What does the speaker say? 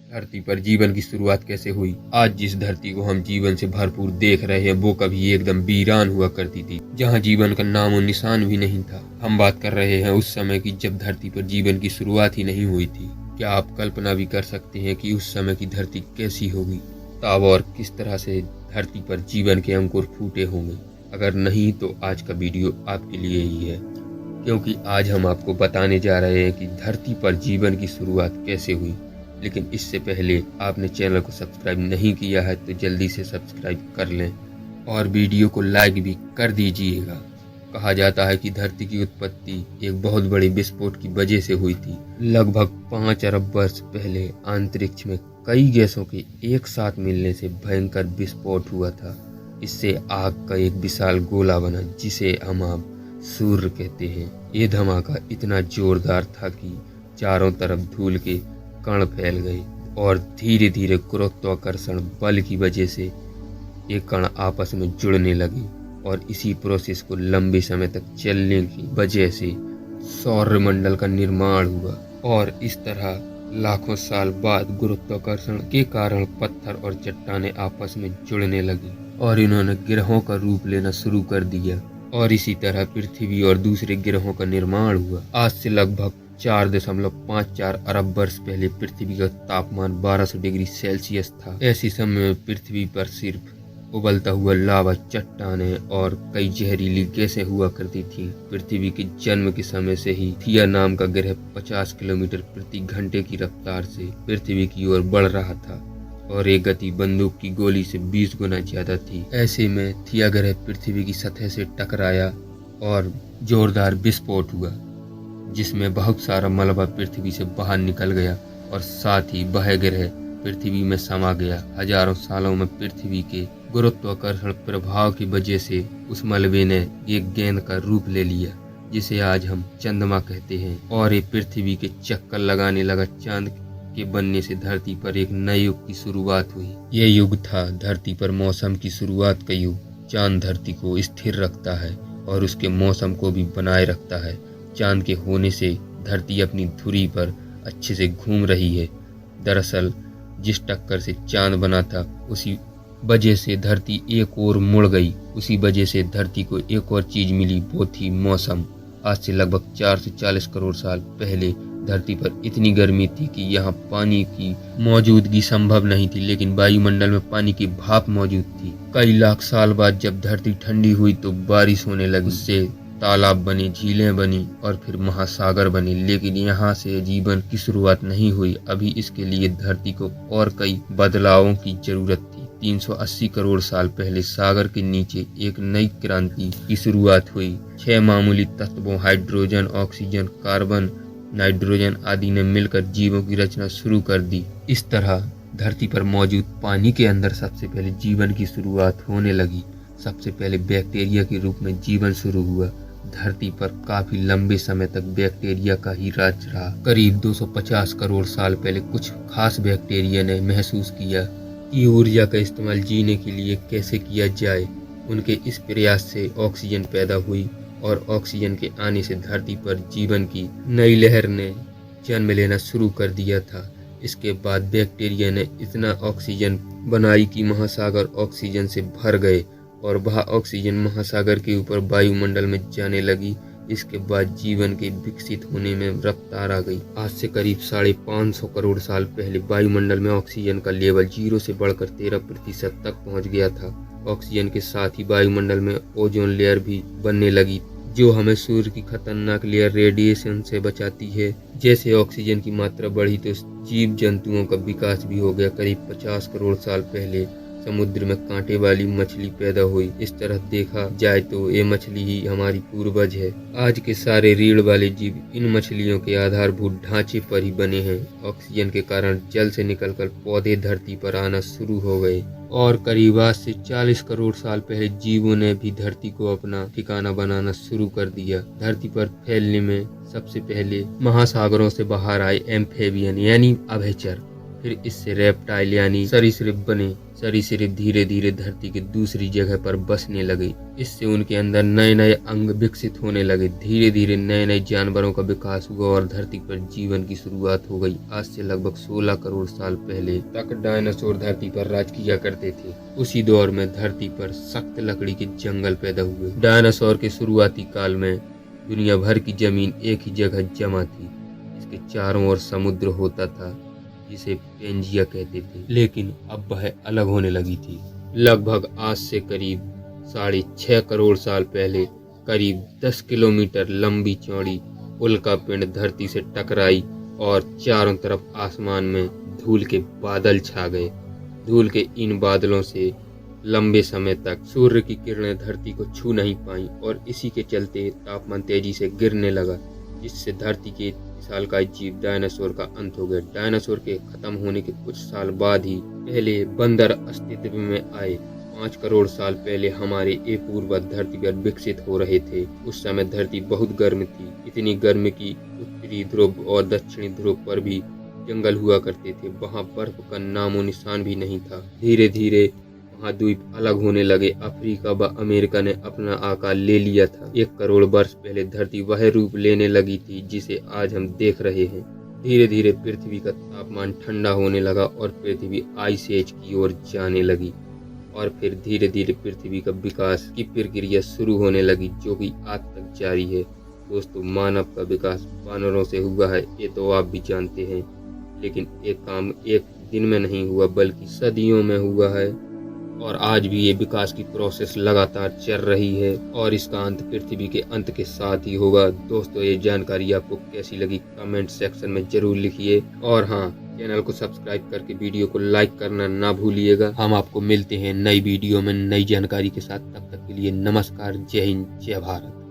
धरती पर जीवन की शुरुआत कैसे हुई। आज जिस धरती को हम जीवन से भरपूर देख रहे हैं वो कभी एकदम वीरान हुआ करती थी, जहाँ जीवन का नामो निशान भी नहीं था। हम बात कर रहे हैं उस समय की जब धरती पर जीवन की शुरुआत ही नहीं हुई थी। क्या आप कल्पना भी कर सकते हैं कि उस समय की धरती कैसी होगी, तब और किस तरह से धरती पर जीवन के अंकुर फूटे होंगे। अगर नहीं तो आज का वीडियो आपके लिए ही है, क्योंकि आज हम आपको बताने जा रहे हैं कि धरती पर जीवन की शुरुआत कैसे हुई। लेकिन इससे पहले आपने चैनल को सब्सक्राइब नहीं किया है तो जल्दी से सब्सक्राइब कर लें और वीडियो को लाइक भी कर दीजिएगा। कहा जाता है कि धरती की उत्पत्ति एक बहुत बड़े विस्फोट की वजह से हुई थी। लगभग 5 अरब वर्ष पहले अंतरिक्ष में कई गैसों के एक साथ मिलने से भयंकर विस्फोट हुआ था। इससे आग का एक विशाल गोला बना जिसे हम आप सूर्य कहते हैं। ये धमाका इतना जोरदार था कि चारों तरफ धूल के कण फैल गए और धीरे धीरे गुरुत्वाकर्षण बल की वजह से ये कण आपस में जुड़ने लगे और इसी प्रोसेस को लंबे समय तक चलने की वजह से सौरमंडल का निर्माण हुआ। और इस तरह लाखों साल बाद गुरुत्वाकर्षण के कारण पत्थर और चट्टानें आपस में जुड़ने लगी और इन्होंने ग्रहों का रूप लेना शुरू कर दिया और इसी तरह पृथ्वी और दूसरे ग्रहों का निर्माण हुआ। आज से लगभग 4.54 अरब वर्ष पहले पृथ्वी का तापमान 1200 डिग्री सेल्सियस था। ऐसे समय में पृथ्वी पर सिर्फ उबलता हुआ लावा, चट्टानें और कई जहरीली गैसें हुआ करती थीं। पृथ्वी के जन्म के समय से ही थिया नाम का ग्रह 50 किलोमीटर प्रति घंटे की रफ्तार से पृथ्वी की ओर बढ़ रहा था और एक गति बंदूक की गोली से 20 गुना ज्यादा थी। ऐसे में थिया ग्रह पृथ्वी की सतह से टकराया और जोरदार विस्फोट हुआ, जिसमें बहुत सारा मलबा पृथ्वी से बाहर निकल गया और साथ ही वह ग्रह पृथ्वी में समा गया। हजारों सालों में पृथ्वी के गुरुत्वाकर्षण प्रभाव की वजह से उस मलबे ने एक गेंद का रूप ले लिया जिसे आज हम चंद्रमा कहते हैं और ये पृथ्वी के चक्कर लगाने लगा। चांद के बनने से धरती पर एक नए युग की शुरुआत हुई। यह युग था धरती पर मौसम की शुरुआत का युग। चांद धरती को स्थिर रखता है और उसके मौसम को भी बनाए रखता है। चांद के होने से धरती अपनी धुरी पर अच्छे से घूम रही है। दरअसल जिस टक्कर से चांद बना था उसी वजह से धरती एक ओर मुड़ गई। उसी वजह से धरती को एक और चीज मिली, वो थी मौसम। आज से लगभग 4 से 40 करोड़ साल पहले धरती पर इतनी गर्मी थी कि यहाँ पानी की मौजूदगी संभव नहीं थी, लेकिन वायुमंडल में पानी की भाप मौजूद थी। कई लाख साल बाद जब धरती ठंडी हुई तो बारिश होने लगी, उससे तालाब बने, झीलें बनी और फिर महासागर बने। लेकिन यहाँ से जीवन की शुरुआत नहीं हुई। अभी इसके लिए धरती को और कई बदलावों की जरूरत थी। 380 करोड़ साल पहले सागर के नीचे एक नई क्रांति की शुरुआत हुई। 6 मामूली तत्वों हाइड्रोजन, ऑक्सीजन, कार्बन, नाइट्रोजन आदि ने मिलकर जीवों की रचना शुरू कर दी। इस तरह धरती पर मौजूद पानी के अंदर सबसे पहले जीवन की शुरुआत होने लगी। सबसे पहले बैक्टीरिया के रूप में जीवन शुरू हुआ। धरती पर काफी लंबे समय तक बैक्टीरिया का ही राज रहा। करीब 250 करोड़ साल पहले कुछ खास बैक्टीरिया ने महसूस किया कि ऊर्जा का इस्तेमाल जीने के लिए कैसे किया जाए। उनके इस प्रयास से ऑक्सीजन पैदा हुई और ऑक्सीजन के आने से धरती पर जीवन की नई लहर ने जन्म लेना शुरू कर दिया था। इसके बाद बैक्टीरिया ने इतना ऑक्सीजन बनाई कि महासागर ऑक्सीजन से भर गए और वह ऑक्सीजन महासागर के ऊपर वायुमंडल में जाने लगी। इसके बाद जीवन के विकसित होने में रफ्तार आ गई। आज से करीब 550 करोड़ साल पहले वायुमंडल में ऑक्सीजन का लेवल 0 से बढ़कर 13% तक पहुंच गया था। ऑक्सीजन के साथ ही वायुमंडल में ओजोन लेयर भी बनने लगी, जो हमें सूर्य की खतरनाक लेयर रेडिएशन से बचाती है। जैसे ऑक्सीजन की मात्रा बढ़ी तो जीव जंतुओं का विकास भी हो गया। करीब 50 करोड़ साल पहले समुद्र में कांटे वाली मछली पैदा हुई। इस तरह देखा जाए तो ये मछली ही हमारी पूर्वज है। आज के सारे रीढ़ वाले जीव इन मछलियों के आधारभूत ढांचे पर ही बने हैं। ऑक्सीजन के कारण जल से निकलकर पौधे धरती पर आना शुरू हो गए और करीब आज से 40 करोड़ साल पहले जीवों ने भी धरती को अपना ठिकाना बनाना शुरू कर दिया। धरती पर फैलने में सबसे पहले महासागरों से बाहर आए एम्फेबियन यानी अभयचर। फिर इससे रेप्टाइल यानी सरीसृप बने। सरीसृप धीरे धीरे धरती के दूसरी जगह पर बसने लगे। इससे उनके अंदर नए नए अंग विकसित होने लगे। धीरे धीरे नए नए जानवरों का विकास हुआ और धरती पर जीवन की शुरुआत हो गई। आज से लगभग 16 करोड़ साल पहले तक डायनासोर धरती पर राज किया करते थे। उसी दौर में धरती पर सख्त लकड़ी के जंगल पैदा हुए। डायनासोर के शुरुआती काल में दुनिया भर की जमीन एक ही जगह जमा थी। इसके चारों ओर समुद्र होता था जिसे पेंजिया कहते थे, लेकिन अब वह अलग होने लगी थी। लगभग आज से करीब 6.5 करोड़ साल पहले करीब 10 किलोमीटर लंबी चौड़ी उल्का पिंड धरती से टकराई और चारों तरफ आसमान में धूल के बादल छा गए। धूल के इन बादलों से लंबे समय तक सूर्य की किरणें धरती को छू नहीं पाईं और इसी के चलते तापमान तेजी से गिरने लगा, जिससे धरती के विशालकाय जीव डायनासोर का अंत हो गया। डायनासोर के खत्म होने के कुछ साल बाद ही पहले बंदर अस्तित्व में आए। 5 करोड़ साल पहले हमारे पूर्वज धरती पर विकसित हो रहे थे। उस समय धरती बहुत गर्म थी, इतनी गर्म कि उत्तरी ध्रुव और दक्षिणी ध्रुव पर भी जंगल हुआ करते थे। वहाँ बर्फ का नामो निशान भी नहीं था। धीरे धीरे महाद्वीप अलग होने लगे। अफ्रीका व अमेरिका ने अपना आकार ले लिया था। 1 करोड़ वर्ष पहले धरती वह रूप लेने लगी थी जिसे आज हम देख रहे हैं। धीरे धीरे पृथ्वी का तापमान ठंडा होने लगा और पृथ्वी आइस एज की ओर जाने लगी और फिर धीरे धीरे पृथ्वी का विकास की प्रक्रिया शुरू होने लगी, जो कि आज तक जारी है। दोस्तों, मानव का विकास वानरों से हुआ है, ये तो आप भी जानते हैं, लेकिन एक काम एक दिन में नहीं हुआ बल्कि सदियों में हुआ है और आज भी ये विकास की प्रोसेस लगातार चल रही है और इसका अंत पृथ्वी के अंत के साथ ही होगा। दोस्तों, ये जानकारी आपको कैसी लगी कमेंट सेक्शन में जरूर लिखिए और हाँ, चैनल को सब्सक्राइब करके वीडियो को लाइक करना ना भूलिएगा। हम आपको मिलते हैं नई वीडियो में नई जानकारी के साथ। तब तक के लिए नमस्कार, जय हिंद, जय भारत।